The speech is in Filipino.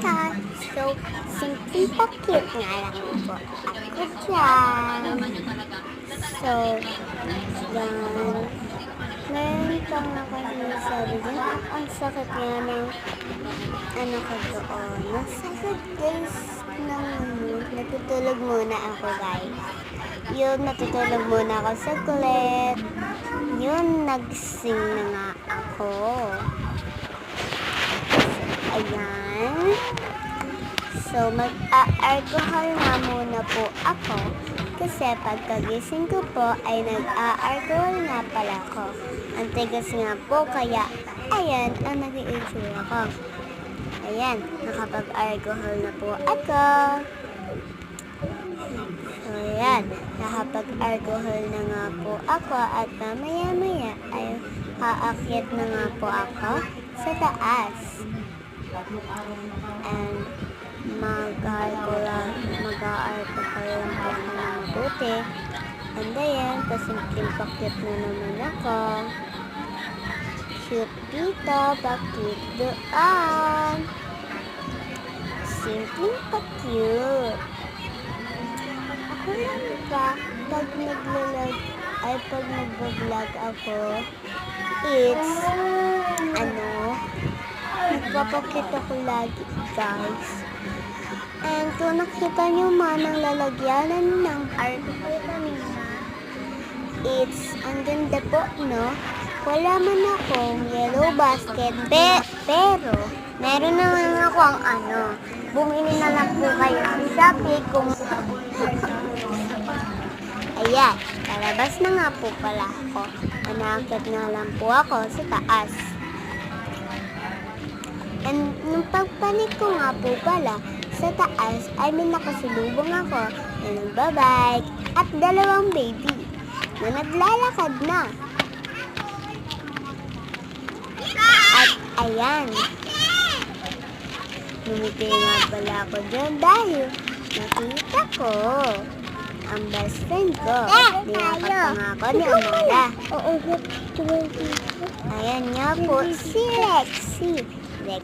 Tita. So, simple pa cute nga lang po ako dyan. So, yan. Meron pang nakasabi din. Ang sakit nga ng ano ko doon. Nasakit guys ng natutulog muna ako guys. Yun, natutulog muna ako saglit. Yun, nagsing na nga ako. Ayan. So, mag-a-alcohol nga muna po ako. Kasi pagkagising ko po ay nag-a-alcohol nga pala ako. Ang tigas nga po, kaya ayan ang naging itsura ko. Ayan, nakapag-alcohol na po ako. So, ayan, nakapag-alcohol na nga po ako at mamaya-maya ay aakyat na nga po ako sa taas. And mag-alcohol lang po ako ng mabuti. And ayan, pasimpleng pakit na naman ako. Cute dito, bakit doon? Simpleng pa-cute. Ako lang ba, pag nag-vlog ako, it's, nagpapakit ako lagi, guys. And kung nakita nyo man ang lalagyanan ng alcohol kanina, it's, ang ganda po, no? Wala man akong yellow basket, pero, meron naman akong bumili na lang po kayo sa Shopee kung, ayan, palabas na nga po pala ako. Manakit nga lang po ako sa taas. And nung pagpanik ko nga po pala sa taas ay may nakasulubong ako na nagbabike at dalawang baby na naglalakad na. At ayan, lumiti nga pala ako dyan dahil nakita ko ang best friend ko. Niyakap pa nga ako ni Amara. Ayan nga po si Lexi.